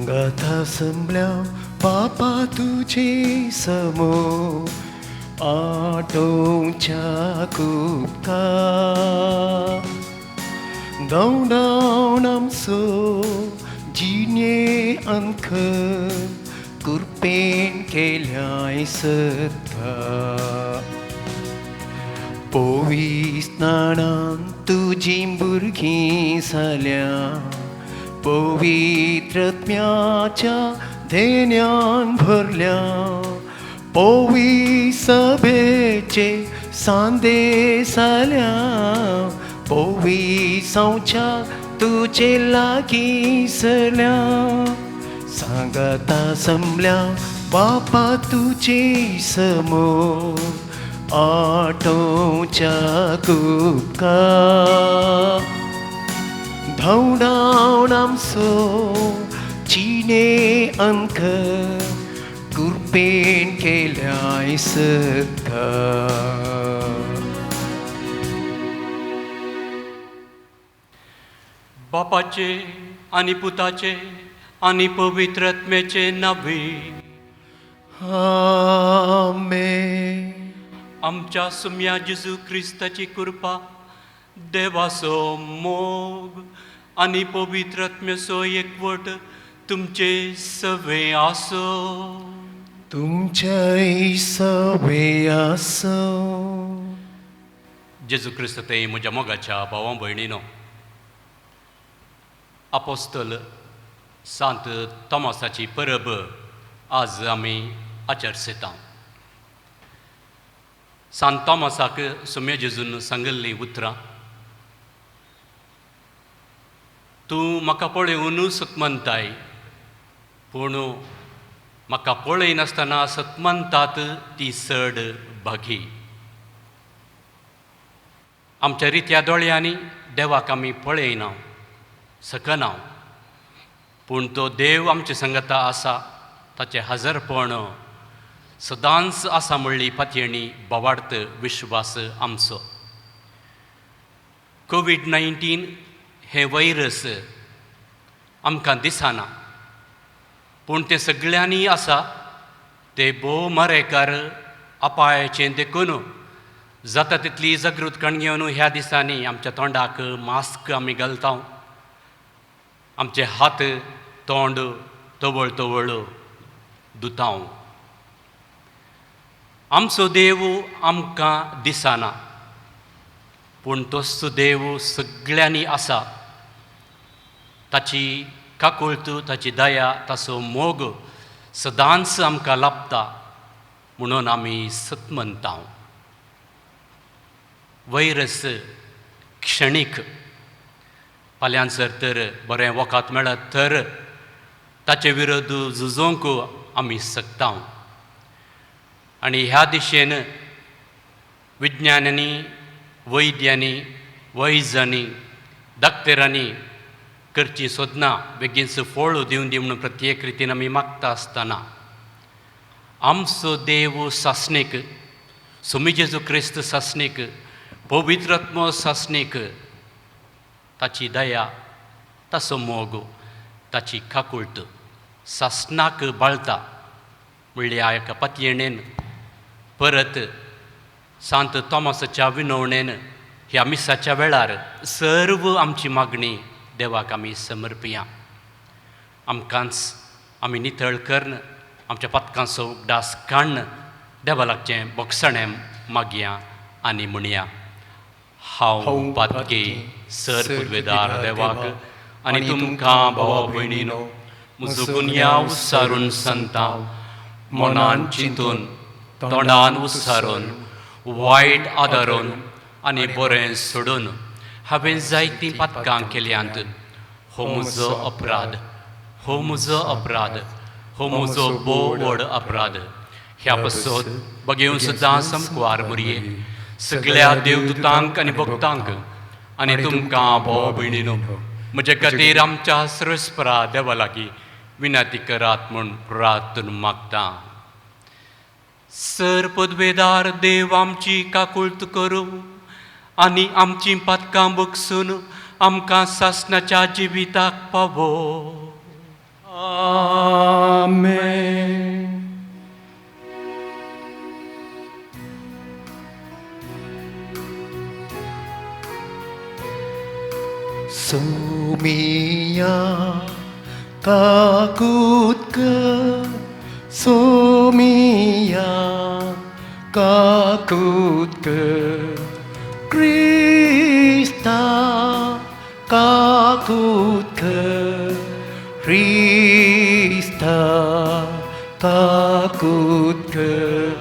सांगाता संभल्या बापा तुझे समोर आठवच्या खूपका धावडावन आमचो जिणे अंक कुरपेन केल्याय सत्ता पोवीस नाणान तुजी भुरगीं जाल्या पवित्रत्म्याच्या धेन्यान भरल्या पवी सभेचे सांदे जाल्या पवी संवच्या तुजे लागीं सरल्या सांगाता संभल्या बापा तुजे समोर आठवच्या खूपका धावडावन आमचो जिणे अंक कुरपेन केल्याय सत्ता बापाचे आनी पुताचे आनी पवित्र आत्म्याचे नावे आमेन. आमच्या सुम्या जेजू क्रिस्ताची कृपा देवाचो मोग आनी पवित्र आत्म्याचो एकवट तुमचे सवे आसो. तुमच्याय सवे आसो. जेजू क्रिस्त ते म्हज्या मोगाच्या भावां भयणीनो, आपोस्तल सांत तोमासाची परब आज आमी आचरसेता. सांत तोमासाक सुम्या जेजून सांगिल्लीं उतरां, तूं म्हाका पळयोवन सतमनताय, पूण म्हाका पळयनासतना सतमनतात ती चड भागी. आमच्या रित्या दोळ्यांनी देवाक आमी पळयना सकना, पूण तो देव आमचे संगता आसा, ताचें हजरपण सदांच आसा म्हणली पातयेणी बोवाडत विश्वास आमचो. कोविड-19 हें वैरस आमकां दिसना, पूण तें सगळ्यांनी आसा. तें भोव मारेकार अपायाचें देखून जाता तितली जागृतकाय घेवन ह्या दिसांनी आमच्या तोंडाक मास्क आमी घालता, आमचे हात तोंड तवळ तवळ धुता. आमचो देव आमकां दिसना, पूण तोच देव सगळ्यांनी आसा. ताची काकुळट, ताची दया, ताचो मोग सदांच आमकां लाभता, म्हणून आमी सतमनता. वैरस क्षणीक, फाल्यां जर तर बरें वखद मेळत तर ताचे विरोध झुजोवंक आमी शकता. आनी ह्या दिशेन विज्ञानांनी, वैद्यांनी, वैजांनी, डाक्टरांनी करची सोदना बेगीनच फळ दिवन दी म्हणून प्रत्येक रितीन आमी मागता आसतना आमचो देव सासणेक, सुमी जेजू क्रिस्त सासणेक, पवित्र आत्मो सासणेक ताची दया, ताचो मोग, ताची काकुळट सासणाक बाळता. म्हणल्या एका पातयेणेन परत सांत तोमासाच्या विनवणेन ह्या मिसाच्या वेळार सर्व आमची मागणी देवाक आमी समर्पया. आमकांच आमी नितळ करन, आमच्या पतकांचो उगडास काडन देवा लागचें बोगसणें मागया आनी म्हणया. हांव पातके सर पुर्वेदार देवाक आनी तुमकां भावा भयणीनो, म्हजो गुन्या उस्सारून संता, मनान चिंतून, तोंडान उस्सारून, वायट आदारून आनी बरें सोडून हांवें जायतीं पातकां केल्यांत. हो म्हजो अपराध, हो म्हजो अपराध, हो म्हजो भोव व्हड अपराध. ह्या पासत बगेव सुद्दां समकुवार मुरये सगळ्या देवदूतांक आनी भक्तांक आनी तुमकां भाव भयणीनो, म्हजे खातीर आमच्या सर्वस्परा देवा लागीं विनंती करात म्हूण प्रार्थना मागता. सर पदवेदार देव आमची काकुळट करूं आनी आमची पातकां बगसून आमकां सासणाच्या जिविताक पावो. Amen. Sumia takut ke, Sumia takut ke, Krista takut ke, Krista takut ke,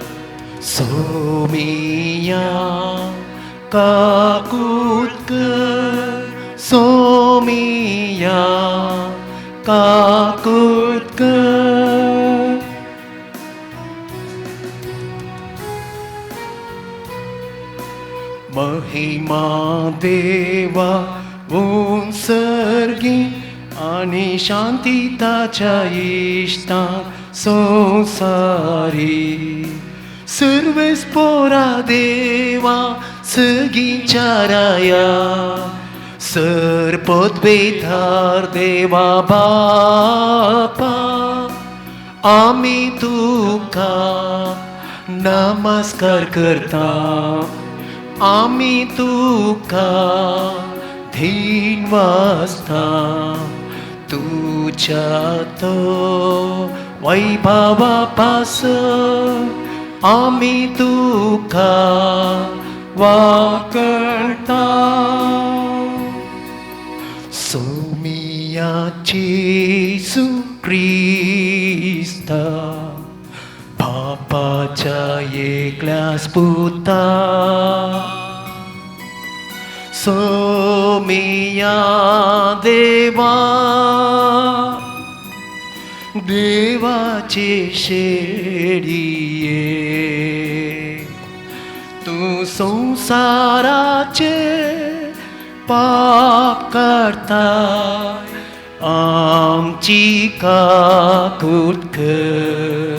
Sumia takut ke, Sumia takut ke. महिमा देवा उत्सर्गी आणि शांतीताच्या इष्टात संसारी सर्वेस पोरा देवा सगीच्या राया सरपद बेधार देवा बापा आम्ही तुका नमस्कार करता आम्ही तुका धीन वाजता तुझ्या तो वैभवापास आम्ही तुका वाकणता सोमियाची सुक्रिस्ता बापाच्या एकल्यास पुता सोमिया देवा देवाचे शेडिये तू संसाराचे पाप करता आमची काकूट कर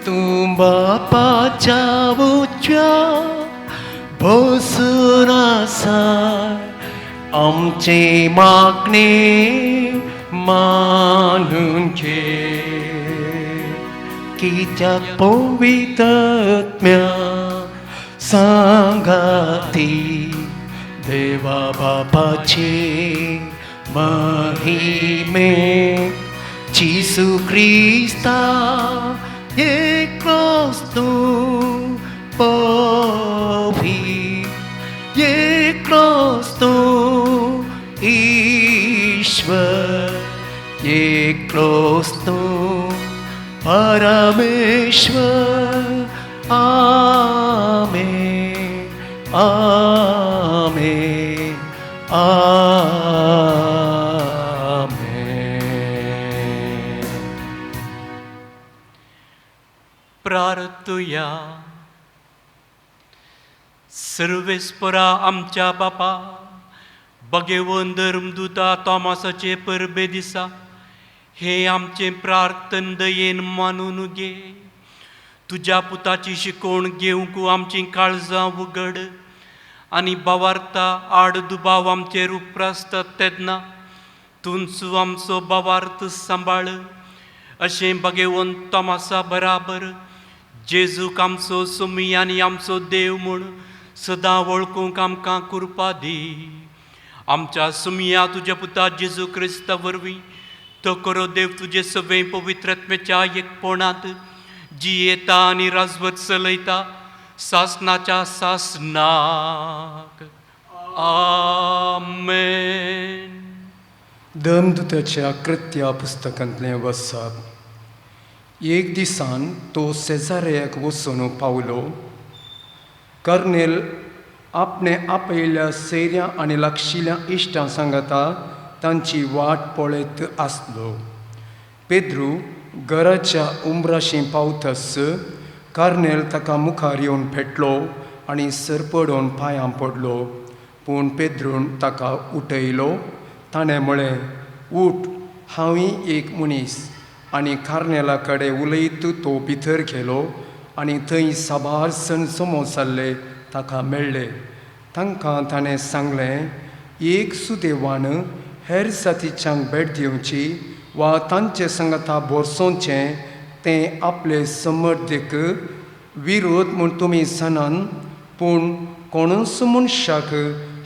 तू बापाच्या उच्चा बसून असा आमचे मागणे मानून घे कित्याक पवित्रात्म्या सांगाती देवा बापाचे महिमे जिसू ख्रिस्ता एकच तू एकच तू ईश्वर एकच तू परमेश्वर आमेन आमेन आमेन. प्रार्थुया. सर्वेस्परा आमच्या बापा भगवन धर्मदूता तोमासाचे परबे दिसा हे आमचे प्रार्थन दयेन मानून घे. तुझ्या पुताची शिकोवण घेवंक आमची काळजां उगड आनी भावार्था आड दुबाव आमचेर उपरासतात तेन्ना तुमचो आमचो भावार्थ सांबाळ. अशें भगवन तोमासा बराबर जेजूक आमचो सुमी आनी आमचो देव म्हूण सदां वळखूंक आमकां कृपा दी. आमच्या सुमिया तुज्या पुता जेजू क्रिस्ता वरवीं तो करो देव तुजे सवे पवित्रात्म्याच्या एकपणांत जियेता आनी राजवत चलयता सासनाच्या सासनाक. आमेन. धर्मदूताच्या कृत्या पुस्तकांतलें वचप. एक दिसान तो सेजारेयाक वचून पावलो. कर्नेल आपणे आपयल्या सैऱ्यां आनी लागशिल्ल्या इश्टां सांगता तांची वाट पळयत आसलो. पेद्रू घराच्या उंबराशी पावतस कर्नेल ताका मुखार येवन भेटलो आनी सरपडोवन पांयां पडलो. पूण पेद्रून ताका उठयलो. ताणें म्हळें, उठ, हांवूय एक मनीस. आनी कर्नेला कडेन उलयत तो भितर गेलो आनी थंय साबार सण समोर जाल्ले ताका मेळ्ळे. तांकां ताणें सांगलें, एक सुदैवान हेर जातीच्यांक भेट दिवची वा तांचे संगता बोरसोवचें तें आपले समर्थेक विरोध म्हूण तुमी सनान, पूण कोणूच मनशाक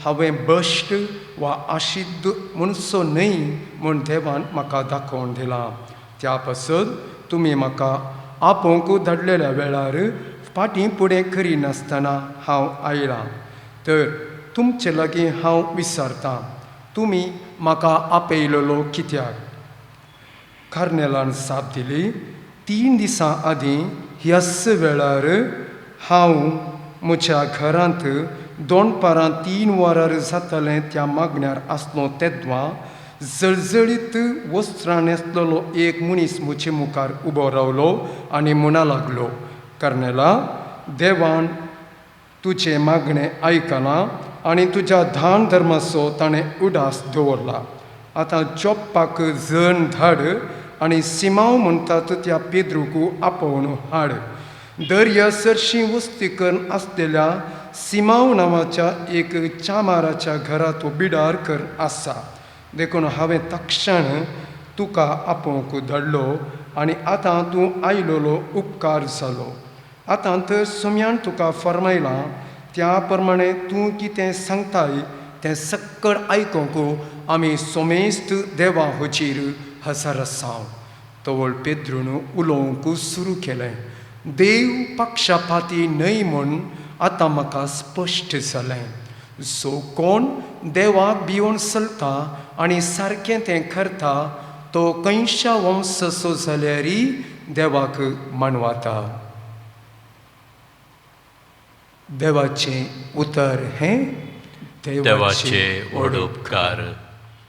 हांवें भश्ट वा आशिद्द मनसो न्हय म्हूण देवान म्हाका दाखोवन दिलां. त्या पासत तुमी म्हाका आपोवंक धाडलेल्या वेळार फाटीं फुडें करिनासतना हांव आयलां. तर तुमचे लागीं हांव विचारतां, तुमी म्हाका आपयलेलो कित्याक? कार्नेलान साप दिली, 3 दिसां आदीं ह्याच वेळार हांव म्हज्या घरांत दोनपारां 3 वरां जातालें त्या मागण्यार आसलो तेदवां जळजळीत वस्त्रां न्हेसलेलो एक मनीस म्हजे मुखार उबो रावलो आनी म्हणा लागलो, कार्नेला, देवान तुजें मागणें आयकलां आनी तुज्या दान धर्माचो ताणें उडास दवरला. आतां जोप्पाक जण धाड आनी सिमांव म्हणटात त्या पेद्रूक आपोवन हाड. दर्या सरशी वस्तीकरण आसलेल्या सिमांव नांवाच्या एक चामाराच्या घरा तो बिडार कर आसा. देखून हांवें तक्षण तुका आपोवंक धाडलो आनी आतां तूं आयलोलो उपकार जालो. आतां तर सुम्यान तुका फर्मायलां त्या प्रमाणें तूं कितें सांगताय तें सक्कड आयकोंक आमी सोमेस्त देवा हाचेर हजर आसांव. तवळ पेद्रून उलोवंक सुरू केलें. देव पक्षपाती न्हय म्हूण आतां म्हाका स्पश्ट जालें. सो कोण देवाक भिवून चलता आनी सारकें तें करता तो खंयच्या वंशाचो जाल्यारय देवाक मानवाता. देवाचें उतर हें देवाचे व्हड उपकार.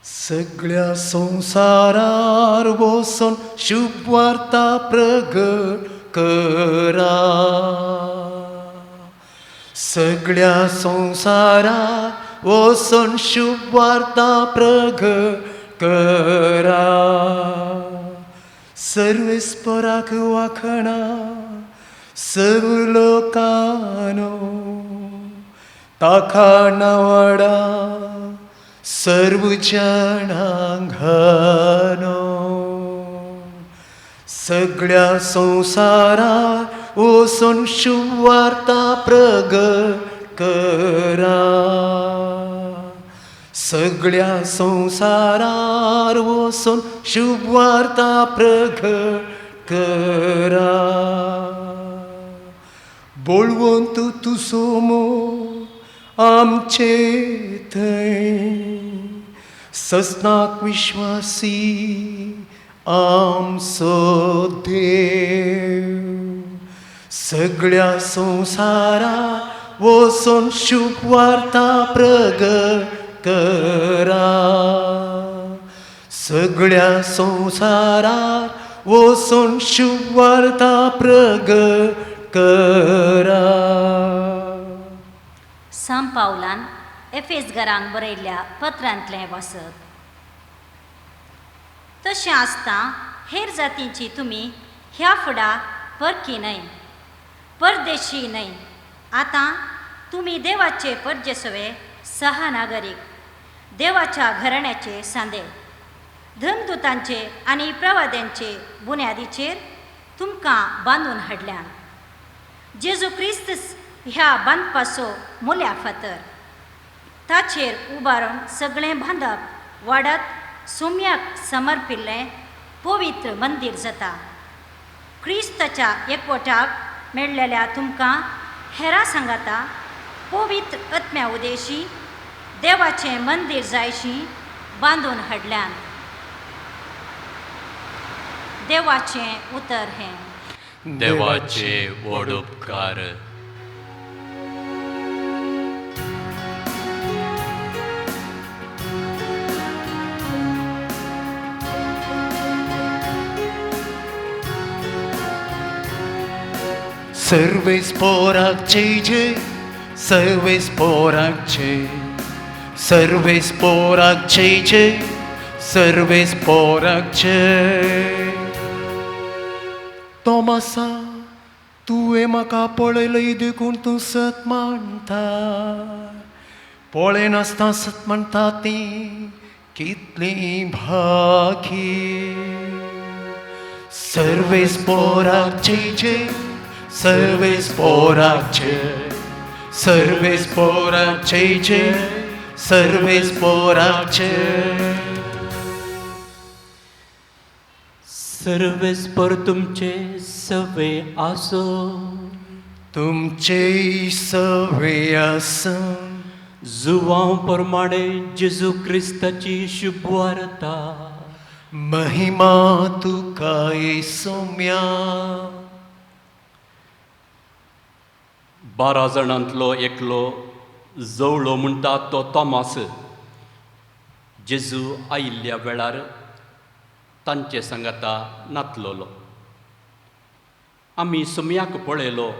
सगळ्या संवसारार वचून शुभ वार्ता प्रगट करा. सगळ्या संवसारार वचून शुभ वार्ता प्रगट करा. सर्वेस्पराक वाखणा सर्व लोकांनो, ताका नावाडा सर्व जाणांक घानो. सगळ्या संवसारार वचून शुभ वार्ता प्रगट करा. सगळ्या संवसारार वचून शुभ वार्ता प्रगट करा. बोलवंत तुजो मोग आमचे थंय, सस्नाक विश्वासी आमचो देव. सगळ्या संवसारार वचून शुभ वार्ता प्रगट करा. सगळ्या संवसारार वचून शुभ वार्ता प्रगट करा. सांत पावलान एफेसकारांक बरयल्ल्या पत्रांतलें वाचप. तशें आसता हेर जातींची तुमी ह्या फुडा परकी न्हय, परदेशी न्हय. आतां तुमी देवाचे परजेसवे सहनागरीक, देवाच्या घराण्याचे सांदे, धर्मदुतांचे आनी प्रवाद्यांचे बुन्यादीचेर तुमकां बांदून हाडल्यान. जेजू क्रिस्त ह्या बांदपाचो मुल्या फातर, ताचेर उबारून सगळें बांदप वाडत सुम्याक समर्पिल्लें पवित्र मंदीर जाता. क्रिस्ताच्या एकवटाक मेळलेल्या तुमकां हेरां सांगाता पवित्र आत्म्या उदेशी देवाचें मंदीर जायशीं बांदून हाडल्यान. देवाचें उतर हें. देवाचे व्हड उपकार. सर्वेस्पराक जय जय, सर्वेस्पराक जय, सर्वेस्पराक जय जय, सर्वेस्पराक जय. तोमासा, तुवें म्हाका पळयलय देखून तूं सत म्हणटा. पळय नासता सत म्हणटा ती कितली भागी सर्वेस पोराक जय सर्वेस पोराक जय सर्वेस पोराक जय सर्वेस पोराक जय सर्वेस पर तुमचे सवे आसो तुमचे सवे आसो जुवां प्रमाणे जेजू क्रिस्ताची शुभ वार्ता महिमा तुका येसुम्या 12 जाणांतलो एकलो जवळो म्हणटा तो तोमास जेजू आयिल्ल्या वेळार तांचे सांगाता नातलोलो आमी सुमयाक पळयलो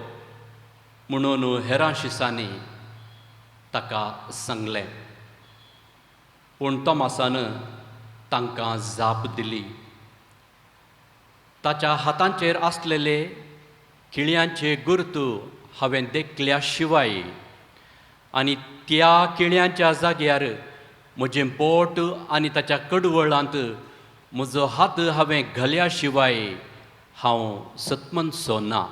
म्हणून हेरां शिसांनी ताका सांगलें पूण तोमासान तांकां जाप दिली ताच्या हातांचेर आसलेले किळ्यांचे गुर्तू हांवें देखल्या शिवाय आनी त्या किळ्यांच्या जाग्यार म्हजें बोट आनी ताच्या कडवळांत म्हजो हात हांवें घाल्या शिवाय हांव सतमनसो ना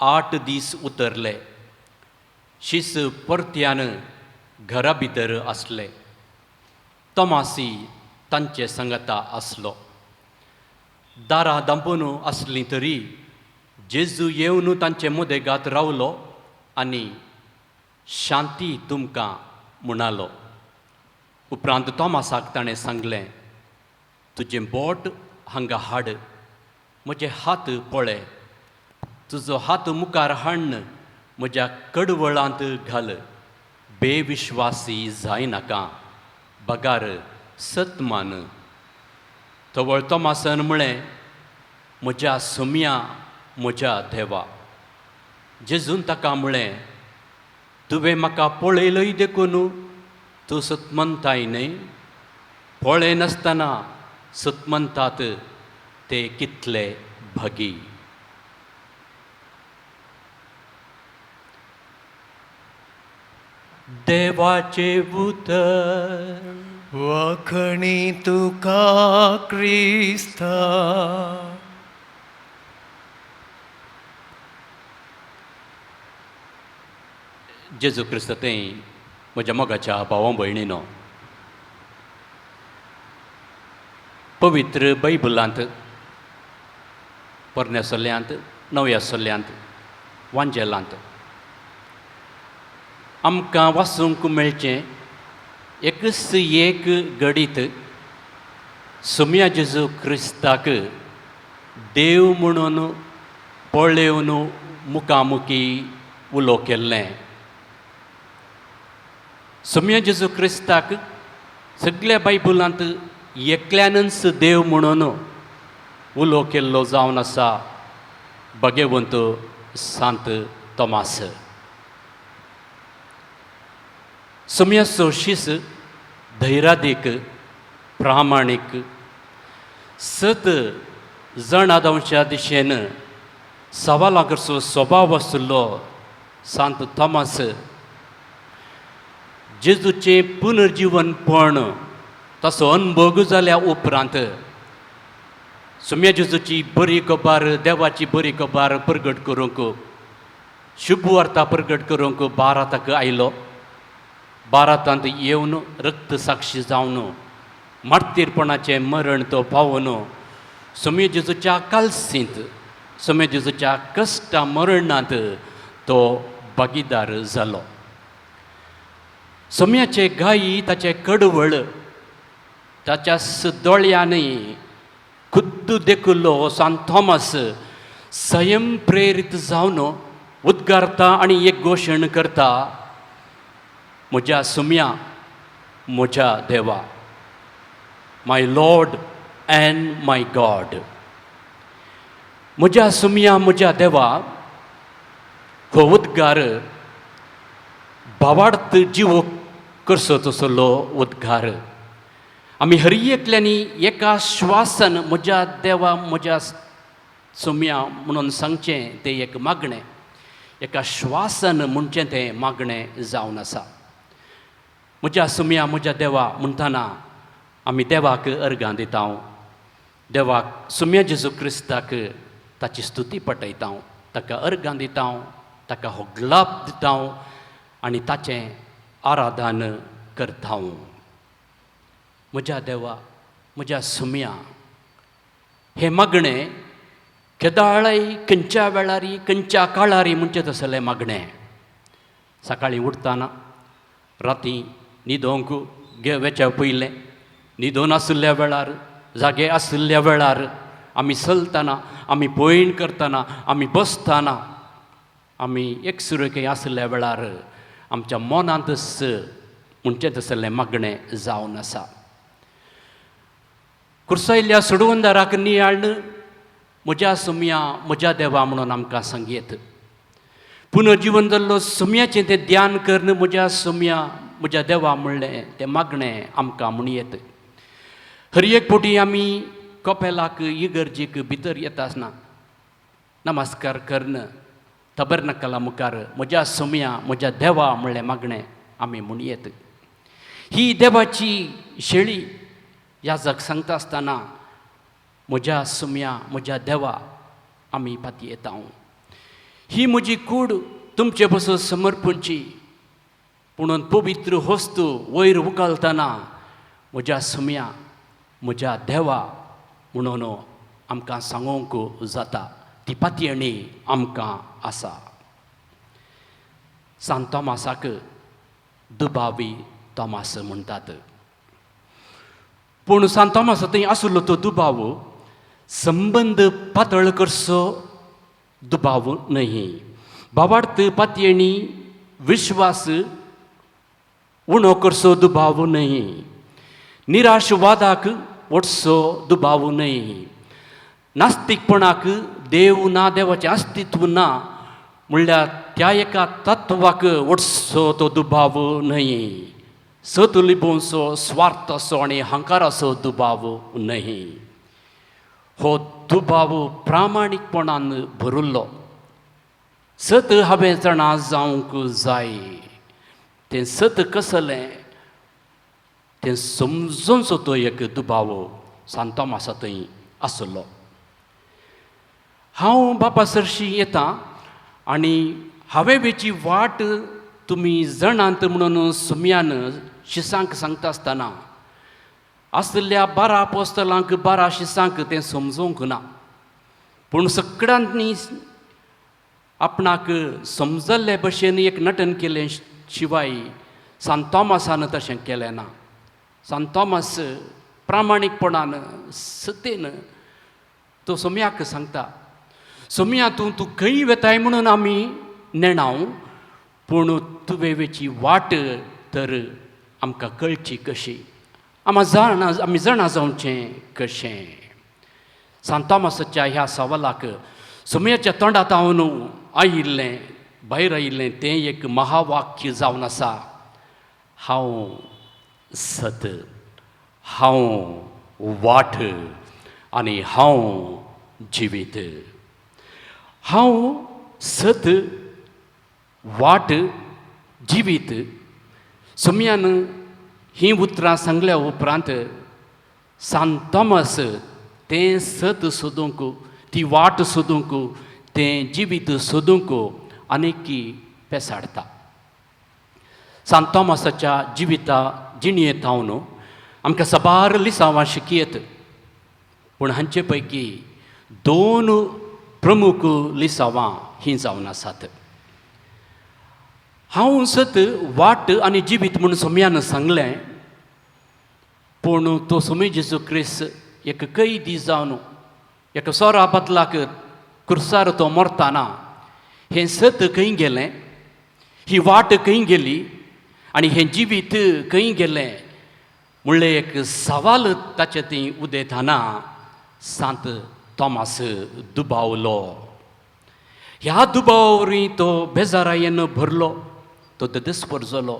8 दीस उतरले शिस परत्यान घरा भितर आसले तोमासी तांचे सांगाता आसलो दारां दांपून आसलीं तरी जेजू येवन तांचे मोदेगांत रावलो आनी शांती तुमकां म्हणालो उपरांत तोमासाक ताणें सांगलें तुजें बोट हांगा हाड म्हजे हात पळय तुजो हात मुखार हाडन म्हज्या कडवळांत घाल बेविश्वासी जायनाका बगार सत मान तवळ तोमासान म्हळें म्हज्या सुमया म्हज्या देवा जेजून ताका म्हळें तुवें म्हाका पळयलय देखून तूं सतमनताय न्हय पळय नासतना सतमनतात ते कितले भागी देवाचे उतर वखणी तुका क्रिस्ता जेजू क्रिस्त तें म्हज्या मोगाच्या भावां भयणीनो पवित्र बायबलांत पोरण्या सोल्यांत नव्या सोल्यांत वांजेलांत आमकां वाचूंक मेळचें एकच एक घडीत सुमया जेजू क्रिस्ताक देव म्हणून पळयोवन मुखामुखी उलो केल्लें सुमया जेजू क्रिस्ताक सगळ्या बायबलांत एकल्यानच देव म्हणून उलो केल्लो जावन आसा भगवंत सांत तोमास सुमया सोशीस धैर्यादीक प्रामाणीक सत जण आदवच्या दिशेन सवालागरचो स्वभाव आशिल्लो सांत तोमास जेजूचें पुनर्जीवनपण तसो अनुभव जाल्या उपरांत सुमया जेजूची बरी खबर देवाची बरी खबर प्रगट करूंक शुभ वार्ता प्रगट करूंक भारताक आयलो भारतांत येवन रक्त साक्षी जावन मार्तीरपणाचें मरण तो पावून सुमया जेजूच्या कालसींत सुमया जेजूच्या कश्टा मरणांत तो भागीदार जालो सुमयाचे गायी ताचे कडवळ ताच्या दोळ्यांनी खुद्द देखुल्लो सांत थॉमस स्वयं प्रेरीत जावन उद्गारता आनी एक घोशण करता म्हज्या सुमया म्हज्या देवा माय लॉर्ड एंड माय गॉड म्हज्या सुमया म्हज्या देवा हो उद्गार भावार्थ जिवो करचो तसलो उद्गार आमी हर एकल्यांनी एका श्वासान म्हज्या देवा म्हज्या सुमया म्हणून सांगचें तें एक मागणें एका श्वासान म्हणचें तें मागणें जावन आसा म्हज्या सुम्या म्हज्या देवा म्हणटाना आमी देवाक अर्गां दिता देवाक सुम्या जेजू क्रिस्ताक ताची स्तुती पटयता ताका अर्गां दिता ताका होगलाप दिता आनी ताचें आराधन करता म्हज्या देवा म्हज्या सुम्या हे मागणें केदाळय खंयच्या वेळारी खंयच्या काळारी म्हणचें तसलें मागणें सकाळीं उठताना राती न्हिदोंक वेच्या पयलें न्हिदोन आशिल्ल्या वेळार जागे आशिल्ल्या वेळार आमी चलतना आमी भयण करतना आमी बसतना आमी एकसुरके आशिल्ल्या वेळार आमच्या मनांत म्हणचें तसलें मागणें जावन आसा कुर्सायल्ल्या सोडवंदाराक नियाळ म्हज्या सुम्या म्हज्या देवा म्हणून आमकां सांगयत पुनर्जीवन जाल्लो सुम्याचें तें ध्यान करन म्हज्या सुम्या म्हज्या देवा म्हणलें तें मागणें आमकां म्हणयत हर एक फावटी आमी कपेलाक इगर्जेक भितर येता आसतना नमस्कार करन तबरनाकला मुखार म्हज्या सुम्या म्हज्या देवा म्हणलें मागणें आमी म्हणयत ही देवाची शेळी याजक सांगता आसतना म्हज्या सुम्या म्हज्या देवा आमी पाती येता ही म्हजी कूड तुमचे बसून समर्पणची पुणून पवित्र वस्तू वयर उखलतना म्हज्या सुम्या म्हज्या देवा म्हणून आमकां सांगूंक जाता ती पातयणी आमकां आसा सांत तोमासाक दुबावी तोमास म्हणटात पूण सांत तोमास थंय आशिल्लो तो दुबाव संबंद पातळ करचो दुबाव न्हय भावार्थ पातयणी विश्वास उणो करचो दुबाव न्हय निराशवादाक वचचो दुबाव न्हय नास्तिकपणाक देव ना देवाचें अस्तित्व ना म्हणल्यार त्या एका तत्वाक वचचो तो दुबाव न्हय सत लिपोवचो स्वार्थाचो आनी अहंकाराचो दुबाव न्हय हो दुबाव प्रामाणीकपणान भरिल्लो सत हांवें जाणा जावंक जाय तें सत कसलें तें समजोवचो तो एक दुबाव सांत तोमासा थंय आसलो हांव बापा सरशी येतां आनी हांवें वेची वाट तुमी जाणात म्हणून सुम्यान शिसांक सांगता आसतना आसल्या 12 अपोस्तलांक 12 शिसांक तें समजोवंक ना पूण सगळ्यांनी आपणाक समजल्ले भशेन एक नटन केलें शिवाय सांत तोमासान तशें केलें ना सांत तोमास प्रामाणीकपणान सतेन तो सुम्याक सांगता सुम्या तूं खंय वेताय म्हणून आमी नेणाव पूण तुवें वेची वाट तर आमकां कळची कशी आमी जाणा जावचें कशें सांत तोमासाच्या ह्या सवालाक सुम्याच्या तोंडांत हांव आयिल्लें भायर आयिल्लें तें एक महावाक्य जावन आसा हांव सत हांव वाट आनी हांव जिवीत हांव सत वाट जिवीत सुम्यान ही उतरां सांगल्या उपरांत सांत तोमास तें सत सोदूंक ती वाट सोदूंक तें जिवीत सोदूंक आनीकी पेसाडता सांत तोमासाच्या जिणयेंत हांव न्हू आमकां साबार लिसांवां शिकयत पूण हांचे पैकी 2 प्रमुख लिसांवां हीं जावन आसात हांव सत वाट आनी जिवीत म्हूण सुम्यान सांगलें पूण तो सुमी जेजू क्रिस्त एक कैदी जावन एका सोरा बदलाक कुर्सार तो मरतना हें सत खंय गेलें ही वाट खंय गेली आनी हें जिवीत खंय गेलें म्हणलें एक सवाल ताचे थंय उदेताना सांत तोमास दुबावलो ह्या दुबावरी तो बेजारायेन भरलो तो दस्पर जालो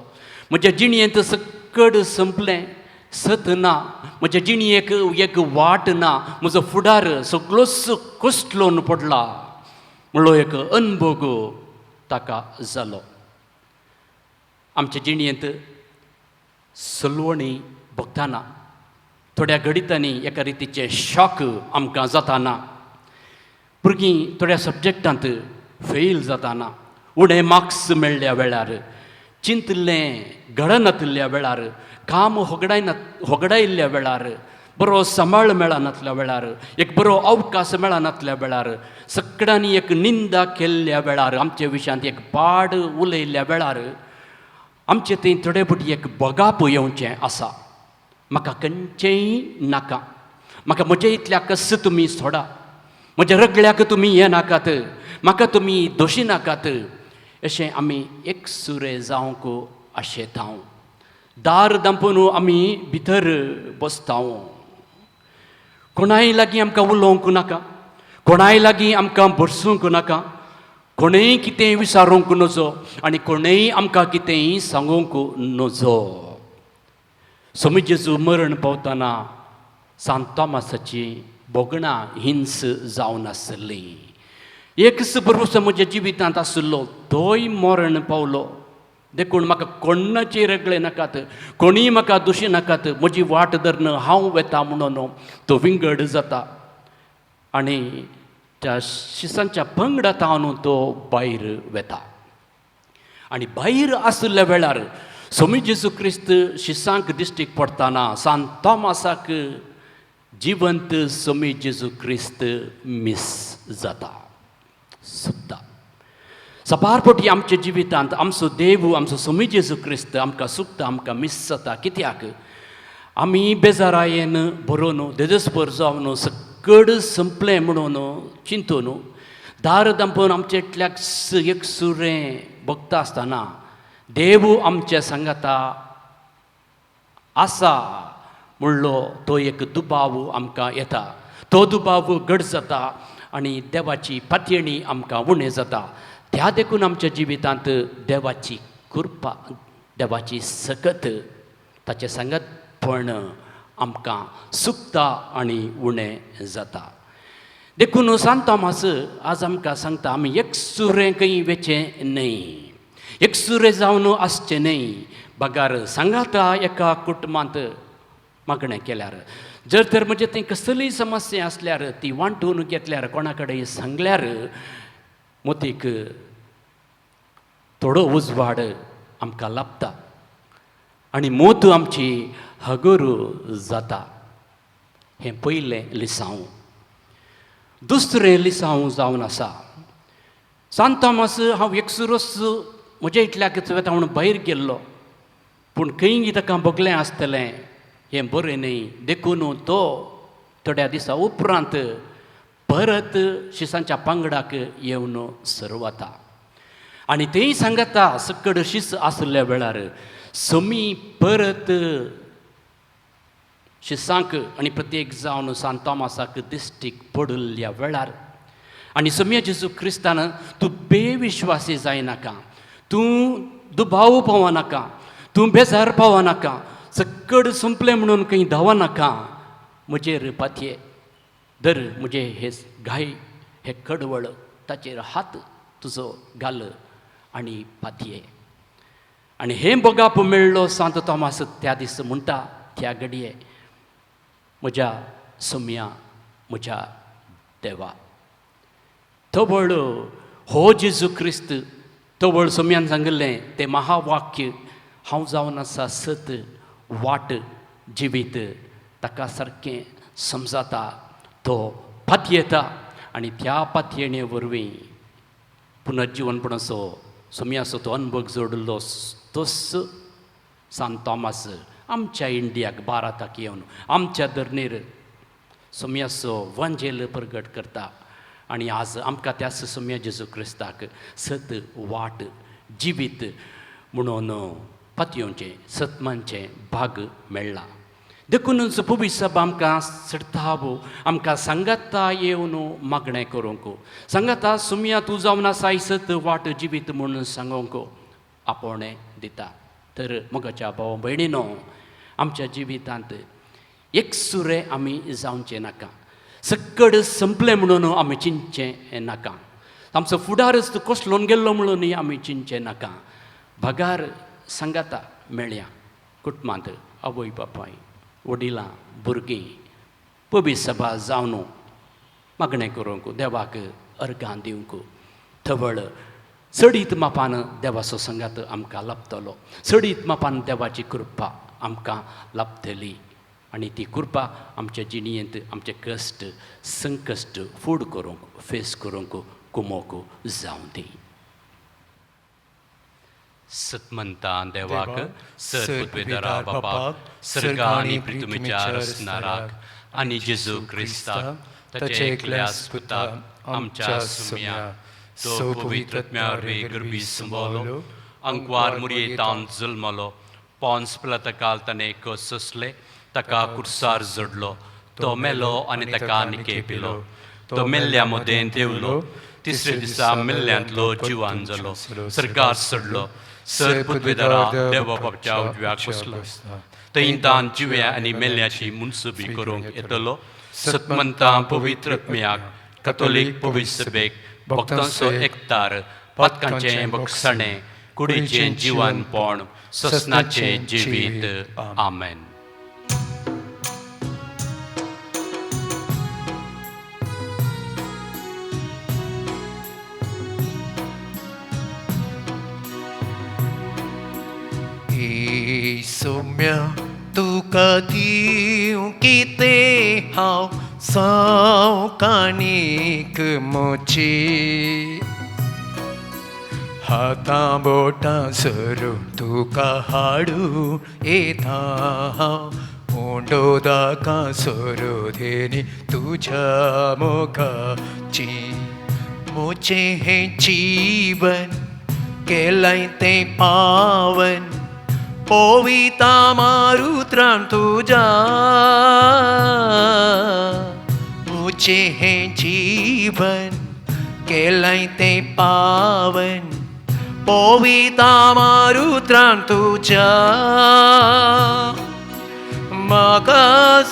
म्हज्या जिणयेंत सकट संपलें सत ना म्हज्या जिणयेक एक वाट ना म्हजो फुडार सगळोच कुसलोवन पडला म्हणलो एक अनुभव ताका जालो आमच्या जिणयेंत सलवणी बघताना थोड्या घडितांनी एका रितीचे शॉक आमकां जाताना भुरगीं थोड्या सब्जेक्टांत फेल जाताना उणें मार्क्स मेळ्ळ्या वेळार चिंतलें घडनातल्या वेळार काम होगडायिल्ल्या वेळार बरो सांबाळ मेळनातल्या वेळार एक बरो अवकाश मेळनातल्या वेळार सगळ्यांनी एक निंदा केल्ल्या वेळार आमचे विशयांत एक पाड उलयल्ल्या वेळार आमचे थंय थोडे फावटी एक बगाप येवचें आसा. म्हाका खंयचेंय नाका, म्हाका म्हजे इतल्याक तुमी सोडा, म्हज्या रगड्याक तुमी हें नाकात, म्हाका तुमी दोशी नाकात अशें आमी एकसुरे जावंक आशेता. दार दांपून आमी भितर बसता. कोणाय लागीं आमकां उलोवंक नाका, कोणाय लागीं आमकां बरसूंक नाका, कोणेंय कितेंय विचारूंक नजो आनी कोणेंय आमकां कितेंय सांगूंक नजो. स्वामी जेजू मरण पावतना सांत तोमासाची बोगणां हिंस जावन आसलीं. एकच भरवंसो म्हज्या जिवितांत आसलो, तोय मरण पावलो. देखून म्हाका कोणाचे रगळे नाकात, कोणीय म्हाका दोशी नाकात, म्हजी वाट धरन हांव वेता म्हणून तो विंगड जाता आनी त्या शिसांच्या पंगडा तावन तो भायर वेता. आनी भायर आसल्या वेळार स्वामी जेजू क्रिस्त शिसांक दिश्टीक पडटाना सांत तोमासाक जिवंत स्वामी जेजू क्रिस्त मिस जाता, सुद्दा. सपारपटी आमच्या जिवितांत आमचो देव आमचो स्वामी जेजू क्रिस्त आमकां सुकता, आमकां मिस जाता. कित्याक आमी बेजारायेन बरोवन देदस्पर जावन सकड संपलें म्हणून चिंतून दार दांपून आमचे इतल्याक एक सुरें भोगता आसतना देव आमच्या सांगाता आसा म्हणलो तो एक दुबाव आमकां येता. तो दुबाव घट जाता आनी देवाची पातयणी आमकां उणें जाता. त्या देखून आमच्या जिवितांत देवाची कृपा, देवाची सकत, ताचे सांगतपण आमकां सुकता आनी उणें जाता. देखून सांत तोमास आज आमकां सांगता आमी एकसुरें खंय वेचें न्हय, एकसुरें जावन आसचें न्हय. बगार सांगाता एका कुटुंबांत मागणें केल्यार जर तर म्हणजे थंय कसलीय समस्या आसल्यार ती वांटून घेतल्यार कोणा कडेन सांगल्यार मोतीक थोडो उजवाड आमकां लाभता आनी मोत आमची हगूर जाता. हें पयलें लिसांव. दुसरें लिसांव जावन आसा सांत तोमास हांव एकसुरोच म्हज्या इतल्याकच वेता म्हणून भायर गेल्लो, पूण खंय ताका भोगलें आसतलें हें बरें न्हय. देखून तो थोड्या दिसा उपरांत परत शिसांच्या पंगडाक येवन सरवता आनी तेंय सांगता सकड शीस आसल्या वेळार समी परत शिसांक आनी प्रत्येक जावन सांत तोमासाक दिश्टीक पडल्या वेळार आनी सम्या जेजू क्रिस्तान तूं बेविश्वासी जायनाका, तूं दुबाव पावो नाका, तूं बेजार पावो नाका, सकड संपलें म्हणून खंय धांव नाका, म्हजेर पातये धर, म्हजे हे घाय हे कडवळ ताचेर हात तुजो घाल आनी पातये. आनी हें बगाप मेळ्ळो सांत तोमास त्या दीस म्हणटा त्या घडये म्हज्या सम्या, म्हज्या देवा. तो व्हड हो जेजू क्रिस्त, तो व्हड सम्यान सांगलें तें महावाक्य हांव जावन आसा सत, वाट, जिवीत, ताका सारकें समजाता. तो पातयेता आनी त्या पातयेणे वरवीं पुनर्जीवनपणाचो सम्याचो तो अनुभव जोडलो. तोच सांत तोमास आमच्या इंडियाक भारताक येवन आमच्या धर्नीर सम्याचो वंजेल प्रगट करता आनी आज आमकां त्याच सम्या जेजू क्रिस्ताक सत, वाट, जिवीत म्हणून पातयोचें सत्मांचें भाग मेळ्ळा. देखूनच पवित्र सभा आमकां सडतावो, आमकां सांगाता येवन मागणें करूंक, सांगाता सम्या तूं जावन आसा सत, वाट, जिवीत म्हणून सांगूंक आपोवणें दिता. तर मोगाच्या भाव भयणीनो, आमच्या जिवितांत एकसुरे आमी जावचें नाका, सकड संपलें म्हणून आमी चिंतचें नाका, आमचो फुडारच कसलोन गेल्लो म्हणूनय आमी चिंतचें नाका. भगार सांगाता मेळया, कुटुंबांत आवय बापाय वडिलां भुरगीं पबीत सभा जावन मागणें करूंक देवाक अर्गां दिवंक थवळ चडीत मापान देवाचो संगात आमकां लाभतलो चडीत मापान देवाची कृपा आमकां लाभतली आनी ती कृपा आमच्या जिणेंत आमचे कश्ट संकश्ट फूड करूंक फेस करूंक कुमोक जावं दी सतमंता देवाक सर्वपेदारा बापाक सर्गा आनी पृथ्वीच्या रचणाराक आनी जेजू क्रिस्ताक ताचे एकल्या पुताक आमच्या सुम्या तो पवित्रत्म्यार गर्भी संभोवलो अंकवार मुरयेतान जल्मलो पॉन्स पिलाताकाल ताणें कसले ताका कुर्सार जडलो तो मेलो आनी ताका निकेपिलो तो मेल्ल्या मदें देवलो तिसरे दिसा मेल्ल्यांतलो जिवान जालो सरकार चडलो सर पदवेदारा देवा बापच्या उजव्याक बसलो थंय तान जिव्या आनी मेल्ल्याची मुनसुबी करूंक येतलो सतमंता पवित्रत्म्याक कॅथोलीक पवित्र सभेक भक्तांचो एकतार पातकांचें बक्षणें कुडीचें जिवानपण ससनाचें जिवीत आमेन सोम्या तुका दिवं कितें हांव सावकाणीक मोची हातां बोटां सरून तुका हाडूं येता हांव ओंडोदाका सोरोधेनी तुज्या मोगाची मोचे हें जीवन केलाय तें पावन पोविता मारुत्रान तुझा मुझे हें जीवन केलाय तें पावन पोविता मारुत्रान तुझा म्हाका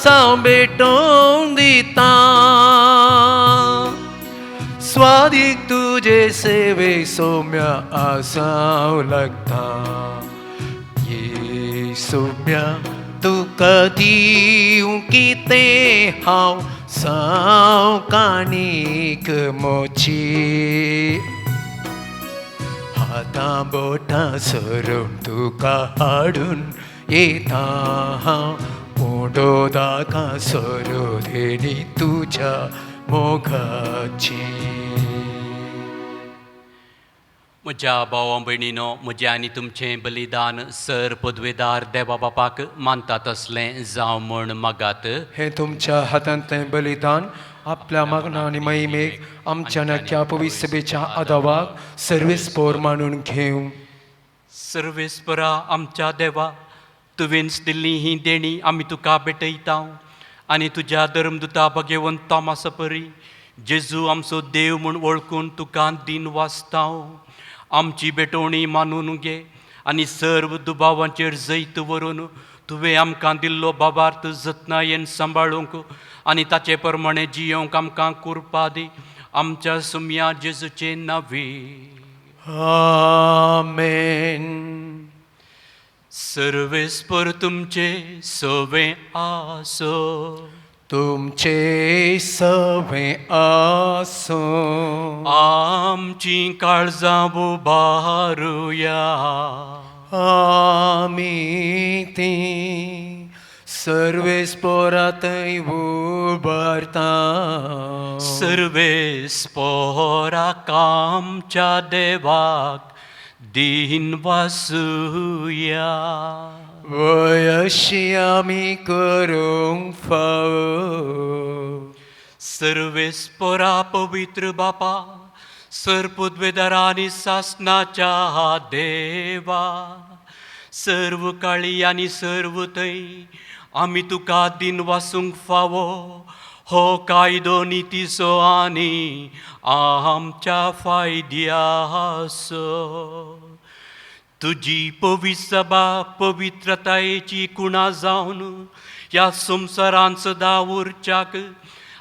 सांबेटोन दिता स्वादीक तुजे सेवे सोम्या आसाव लागता सोम्या तुका दिवं कितें हांव सावकाणीक मोची हातां बोटां सरून तुका हाडून येता हांव ओंडोदाका सोरोधेनी तुज्या मोगाची म्हज्या भावां भयणीनो म्हजें आनी तुमचें बलिदान सर पदवेदार देवा बापाक मानता तसलें जावं म्हण मागात हे तुमच्या हातांतलें बलिदान आपल्या मागणा आनी महिमेक आमच्या नक्या पवित्र सभेच्या आदावाक सर्वेस्पोर मानून घेवं सर्वेस्परा आमच्या देवा तुवेंच दिल्ली ही देणी आमी तुका भेटयता आनी तुज्या धर्मदुता भगवंत तोमासा परी जेजू आमचो देव म्हूण वळखून तुका दिन वाचता आमची बेटोवणी मानून घे आनी सर्व दुबावांचेर जैत व्हरून तुवें आमकां दिल्लो बाबार्थ जतनायेन सांबाळूंक आनी ताचे प्रमाणे जियोंक आमकां कृपा दी आमच्या सुम्या जेजूचे नांवी आमेन सर्वेस्पर तुमचे सवे आसो तुमचे सवे आसो आमची काळजां उबारुया आमी ती सर्वेस्पोरांतय उबारता सर्वेस्पोराक आमच्या देवाक दिन वासुया वयशी आमी करूंक फावो सर्वेस्परा पवित्र बापा सर्पद्वेदारा आनी सासनाच्या देवा सर्व काळी आनी सर्व थंय आमी तुका दिन वासूंक फावो हो कायदो नितीचो आनी आमच्या फायद्याचो तुजी पवित्र सभा पवित्रतायेची कुणा जावन ह्या संवसारांत सदां उरच्याक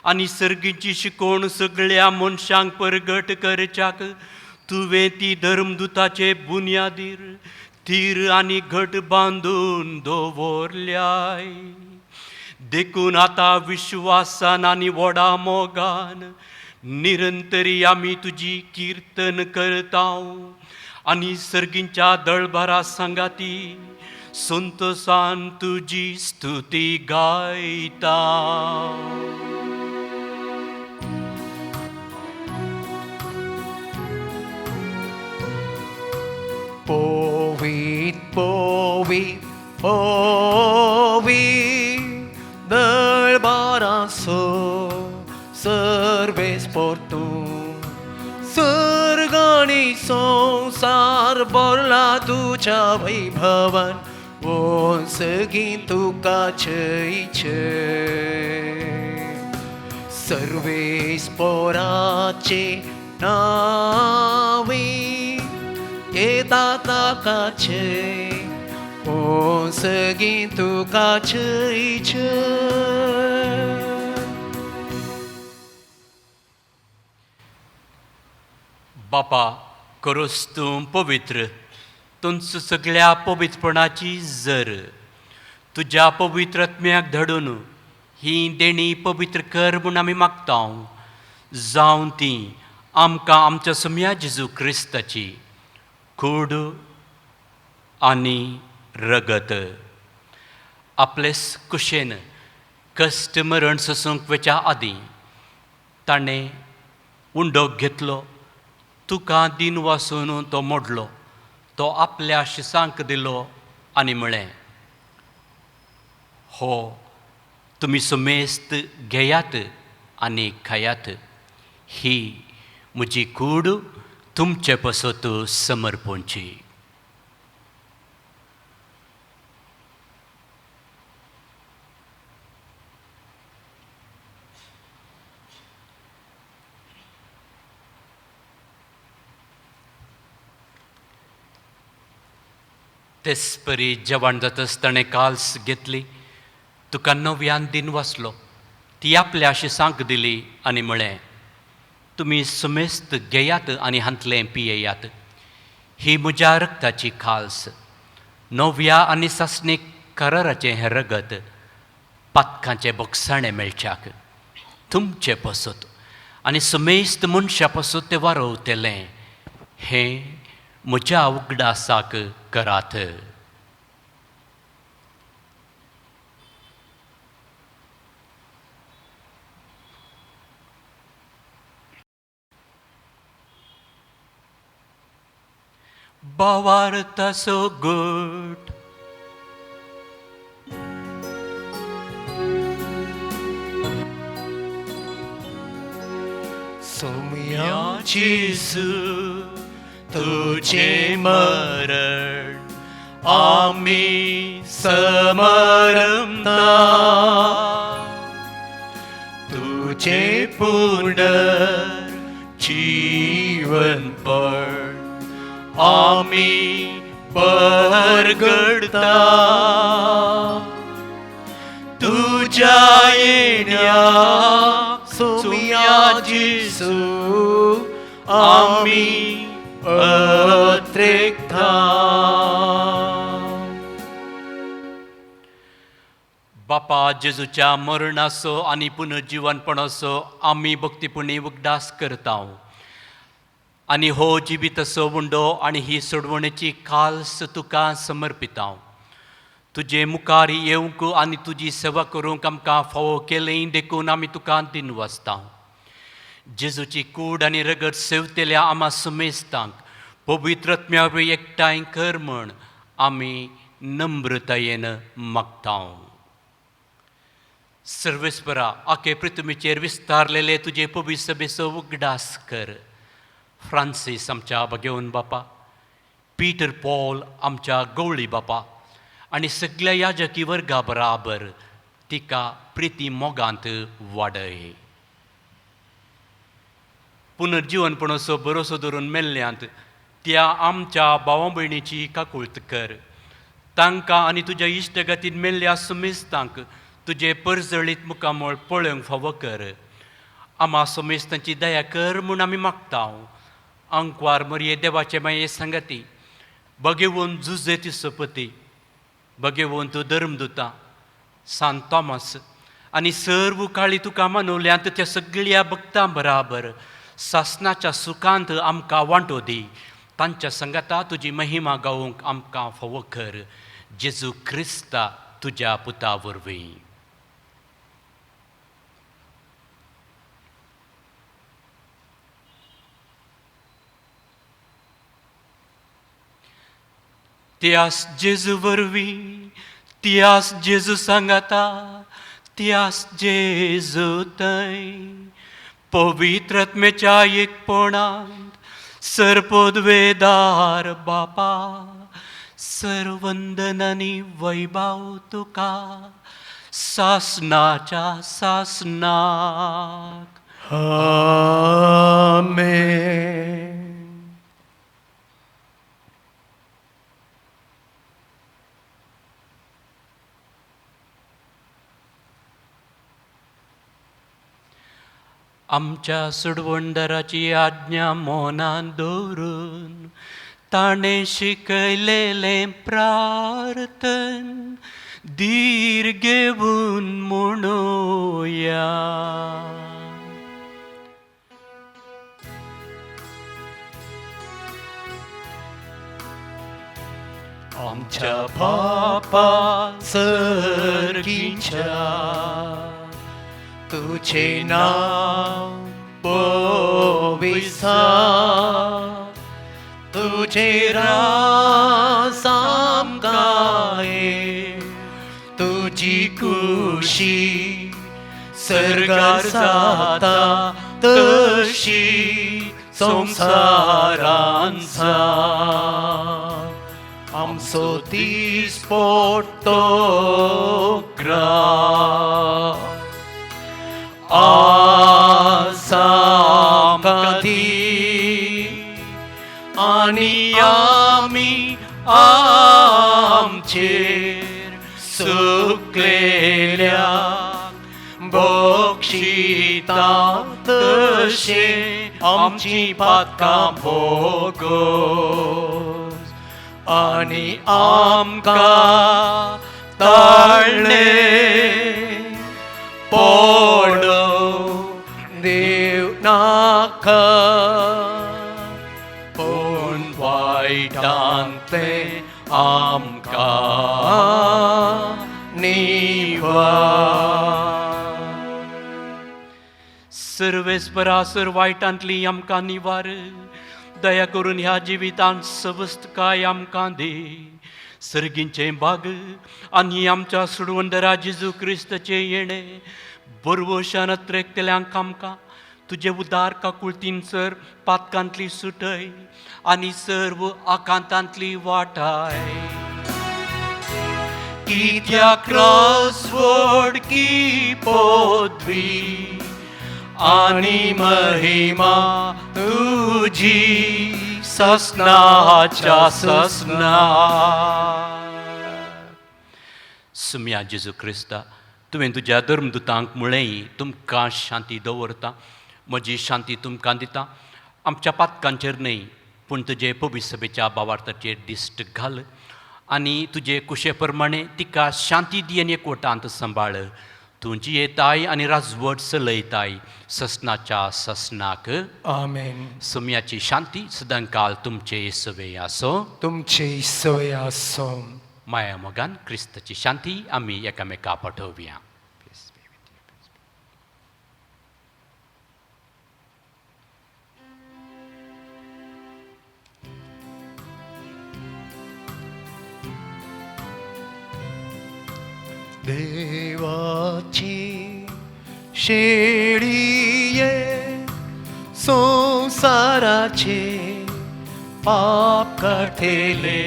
आनी सर्गीची शिकोवण सगळ्या मनशांक परगट करच्याक तुवें ती धर्मदुताचे बुन्यादीर तीर आनी घट बांदून दवरल्याय. देखून आता विश्वासान आनी व्हडा मोगान निरंतरी आमी तुजी कीर्तन करतांव आनी सर्गींच्या दळबारा सांगाती संतोषान तुजी स्तुती गायता. Povit, povit, povit, dălbaraso, Sarves portum, सर्गानी संसार भरला तुझ्या वैभवन, ओ सगळी तुका छय छय. सर्वेस पोराचे नावे येता ताका छय, ओ सगळी तुका छय छय. बापा, करोस तूं पवित्र, तुंच सगळ्या पवित्रपणाची जर तुज्या पवित्रत्म्याक धडून ही देणी पवित्र कर म्हूण आमी मागतांव. जावं ती आमकां आमच्या सम्या जेजू क्रिस्ताची कूड आनी रगत आपलेस कुशेन कश्ट मरण सोसूंक वेच्या आदीं ताणें उंडोक घेतलो, तुका दिन वासून तो मोडलो, तो आपल्या शिसांक दिलो आनी म्हळें, हो तुमी सुमेस्त घेयात आनी खायात, ही म्हजी कूड तुमचे पसत समर्पणची. तेच परी जेवण जातच ताणें काल्स घेतली, तुका नव्यान दिन वाचलो, ती आपल्या शिसांक दिली आनी म्हळें, तुमी सुमेस्त घेयात आनी हांतलें पियेयात, ही म्हज्या रक्ताची खाल्स, नव्या आनी सासणीक कराराचें हें रगत पातकांचे बोगसाणें मेळच्याक तुमचे पसत आनी सुमेस्त मनशा पसत तें वारोवतलें, हें म्हज्या उगडासाक करात. Bavarta so good. सोम्या जेजू तुझे मरण आमी समरमता, तुझे पूर्ण जीवनपण आमी परगडता, तुझ्या येण्या सोम्या जेजू आमी अत्रेकता. बापा, जेजूच्या मरणाचो आनी पुनर्जीवनपणाचो आमी भक्तीपणी उगडास करतांव आनी हो जिविताचो उंडो आनी ही सोडवणेची खाल्स तुका समर्पितांव. तुजे मुखार येवंक आनी तुजी सेवा करूंक आमकां फावो केलें देखून आमी तुका दिन वाचतांव. जेजूची कूड आनी रगत सेवतेल्या आम्हा सुमेस्तांक पवित्रत्म्या एकठांय कर म्हण आमी नम्रतायेन मागतांव. सर्वेस्परा, आखे पृथ्वीचेर विस्तारलेले तुजे पवित्र सभेचो उगडास कर. फ्रांसीस आमच्या भगेवन बापा, पीटर पॉल आमच्या गवळी बापा आनी सगळ्या याजकी वर्गा बराबर तिका प्रिती मोगांत वाडय. पुनर्जीवनपणाचो भरोसो धरून मेल्ल्यांत त्या आमच्या भावा भयणीची काकुळट कर. तांकां आनी तुज्या इश्टगतीन मेल्ल्या सुमेस्तांक तुजे परजळीत मुखामळ पळोवंक फावो कर. आम्हा सुमेस्तांची दया कर म्हूण आमी मागतांव. अंकवार मरये देवाचे माये सांगाती, बघेवून जुजेती सपती बघेवून तूं धर्मदुता सांत थॉमस आनी सर्व काळी तुका मानवल्यांत त्या सगळ्या भक्तां बराबर सासणाच्या सुखांत आमकां वांटो दी तांच्या संगता तुजी महिमा गावूंक आमकां फावो कर जेजू क्रिस्ता तुज्या पुता वरवीं. त्यास जेजू वरवीं त्यास जेजू सांगाता त्यास जेजू थंय पवित्र आत्म्याच्या एकपणांत सर्पोद्वेदार बापा सर्वंदनांनी वैभव तुका सासणाच्या सासणाक. आमेन. आमच्या सुडवंडराची आज्ञा मोनान दवरून ताणें शिकयलेलें प्रार्थन धीर घेवून म्हणुया. आमच्या बापा सर्गीच्या तुझे नाव पविसा तुझे रास आमकां तुझी कुशी सर्गार जाता तशी संसारान आमचो दीस पडटो ग्रास आज आमकां दी आनी आमी आमचेर सुकलेल्याक बक्षिता तशें आमची पातकां भोगोस आनी आमकां ताळणे पडो देव नाका पूण वायटांतले आमकां निवार. सर्वेस्परा सर वायटांतली आमकां निवार दया करून ह्या जिवितांत सवस्तकाय आमकां दे. सर्गींचे बाग आनी आमच्या सुडवंडरा जेजू क्रिस्ताचे येणे बरवशान त्रेकतल्यांक आमकां तुजे उदार काकुळतीन सर पातकांतली सुटय आनी सर्व आकांतांतली वाटाय. कित्याक क्रॉसवर्ड की पदवी आनी महिमा तुजी ससनाच्या ससना. सुम्या जेजू क्रिस्ता तुवें तुज्या धर्मदुतांक म्हळें तुमकां शांती दवरता म्हजी शांती तुमकां दिता. आमच्या पातकांचेर न्हय पूण तुजे पवित्र सभेच्या भावार्थाचेर दिश्ट घाल आनी तुजे कुशे प्रमाणे तिका शांती दी आनी एकवटांत सांबाळ. तुजी येताय आनी राजवट चलयताय ससनाच्या ससनाक. आमेन. सुम्याची शांती सदांकाल तुमचे सवे आसो. तुमचे सवय आसो. माया मोगान क्रिस्ताची शांती आमी एकामेका पाठोवया. देवाची शेळिये संसाराचे पाप काढले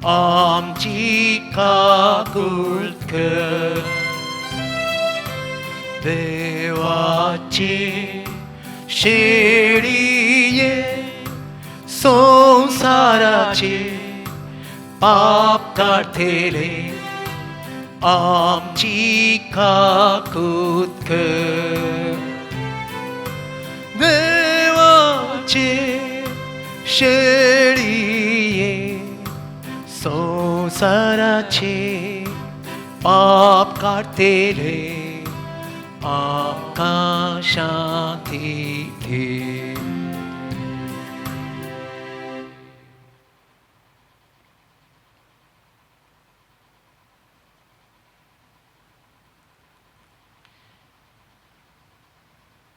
आमची काकुळत कर. देवाची शेळिये संसाराचे पाप काढले आमची काकुळत कर. देवाचे शेळिये संसाराचे पाप काढतेले आका शांती दे.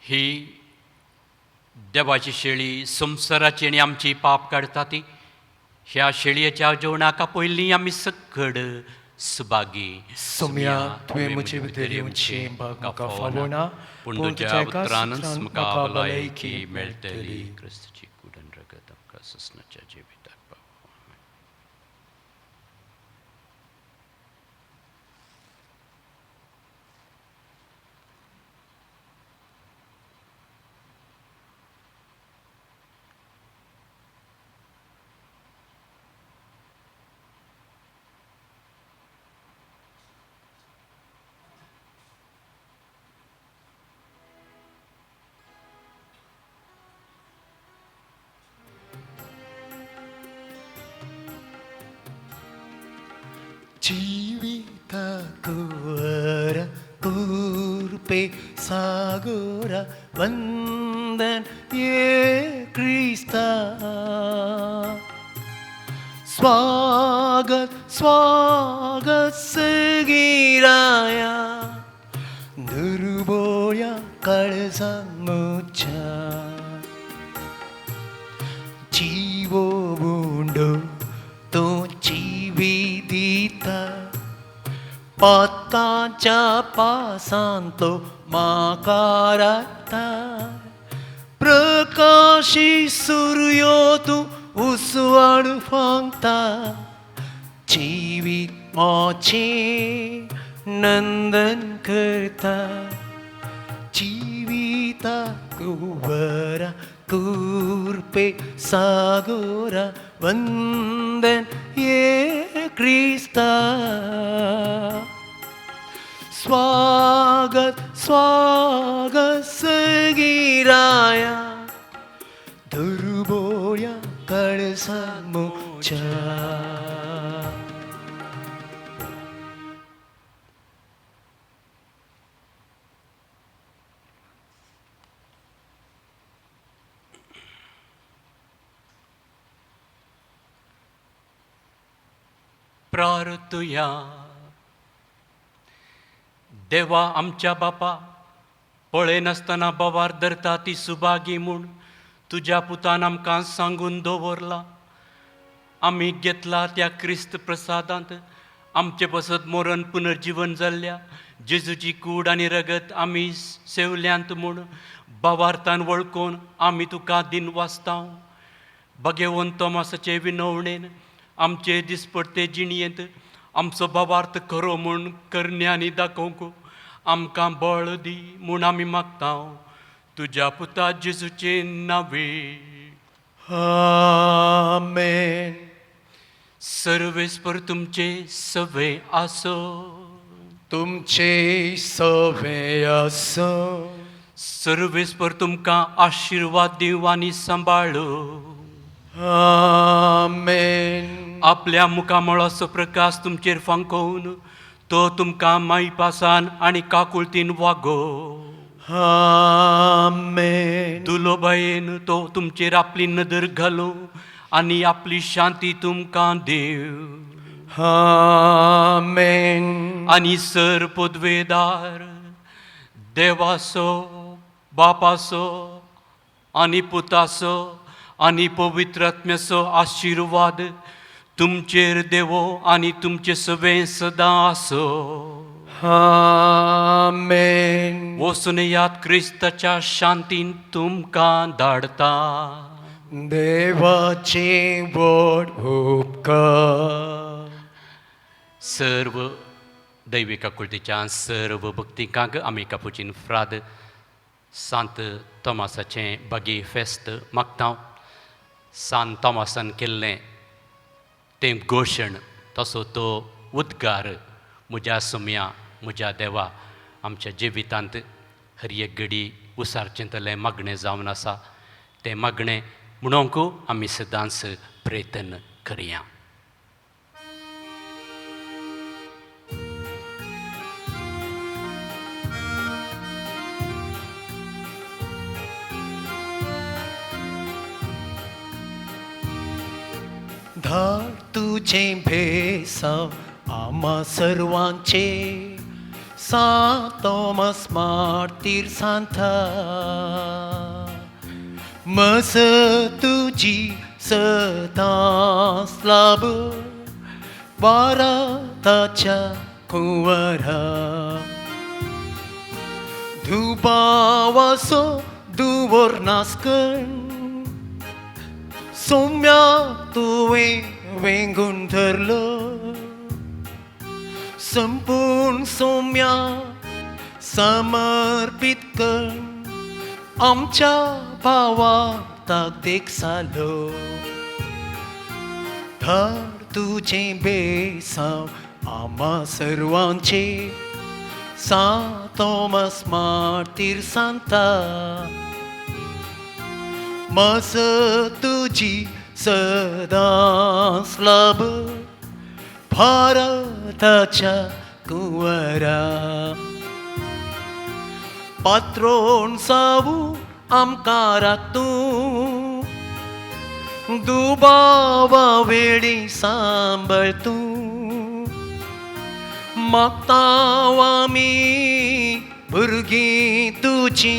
ही देवाची शेळी संसाराची आनी आमची पाप काडटा ती. ह्या शेळयेच्या जेवणाका पयलीं आमी सकड सुभागी. सोम्या तुवें म्हजे भितर येवचें म्हाका फावना पूण तुज्या उतरानच म्हाका भलायकी मेळटली. क्रिस्ताची कुडन रगत आमकां ससनाच्या जिविताक पावो. जीविता कुवर कुर्पे सागोरा वंदन ये क्रिस्ता. स्वागत स्वागत सगीराया दुर्बोळ्या काळजामुच्या जीवो बुंडो तो जीवी दिता पाताच्या पासांतलो म्हाका राखता. प्रकाशी सूर्यो तूं उसवाड फांगता जिवीत मोचें नंदन करता. जिविता कुवरा कुर्पे सागोरा वंदन ये क्रिस्ता. स्वागत स्वागत सगीराया दुर्बोळ्या काळजामुच्या. प्रार्थुया. देवा आमच्या बापा, पळय नासतना बोवार धरता ती सुभागी म्हूण तुज्या पुतान आमकां सांगून दवरला. आमी घेतला त्या क्रिस्त प्रसादांत आमचे पसत मरण पुनर्जीवन जाल्ल्या जेजूची कूड आनी रगत आमी सेवल्यांत म्हूण भावार्थान वळखून आमी तुका दिन वाचतांव. भगेवन तोमासाचे विनवणेन आमचे दिसपडते जिणयेंत आमचो भावार्थ खरो म्हूण करण्यांनी दाखोवंक आमकां बळ दी म्हूण आमी मागतांव. तुज्या पुता जेजूचे नांवे. आमेन. सर्वेस्पर तुमचे सवे आसो. तुमचे सवे आसो. सर्वेस्पर तुमकां आशिर्वाद दिव आनी सांबाळो. आमेन. आपल्या मुखामळाचो प्रकाश तुमचेर फांकोवन तो तुमकां माईपासान आनी काकुळतीन वागो. आमेन. दुलोबायेन तो तुमचेर आपली नदर घालो आनी आपली शांती तुमकां देव. आमेन. आनी सर पदवेदार देवाचो बापाचो आनी पुताचो आनी पवित्र आत्म्याचो आशिर्वाद तुमचेर देवो आनी तुमचे सवे सदां आसो. आमेन. वचून यात क्रिस्ताच्या शांतीन तुमकां धाडता. देवाचे व्हड उपकार. सर्व दैवीक आकुलतेच्या सर्व भक्तिकांक आमी कापुचीन फ्राद सांत तोमासाचें बागी फेस्त मागता. सांत तोमासान केल्लें तें घोशण तसो तो उद्गार म्हज्या सोम्या म्हज्या देवा आमच्या जिवितांत हर एक घडी उसारचें मागणें जावन आसा. तें मागणें म्हणूंक आमी सदांच प्रयत्न करया. धर तुझे भेसाव आम्हा सर्वांचे Thomas Martir Santa Masa tuji sedang selabu Barataca kuara Du bawaso du warnaskan Somya tuwe wengun terlo संपूर्ण सौम्या समर्पित आमच्या भावाक देख सालो धर तुझे बेसाव आम्हा सर्वांचे थॉमस मार्तीर सांता मस तुझी सदां स्लाब भारताच्या कुंवरा पात्रोन सावू आमकां राखतूं दुबावा वेळी सांबाळ तूं मागतांव आमी भुरगीं तुजी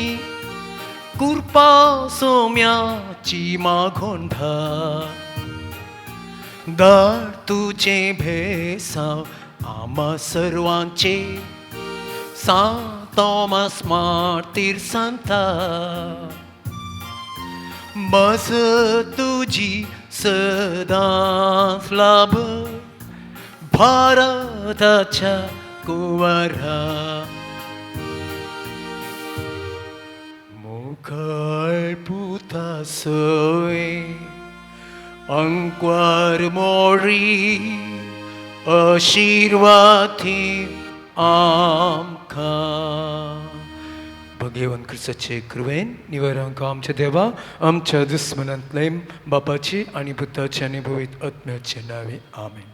कृपा सोम्याची मागोंडा धर तुझे भेसाव आम्हा सर्वांचे थॉमस मार्तीर सांता बस तुझी सदां लाभ भारताच्या कुंवरा मुखार पुता सोय अंक्वार मोरी आशीर्वादी आमकां भगवान क्रिस्ताचे कृपेन निवरांक आमच्या देवा आमच्या दुस्मनांतले बापाची आणि पुताचे आणि पवित्र आत्म्याचे नावे आमेन.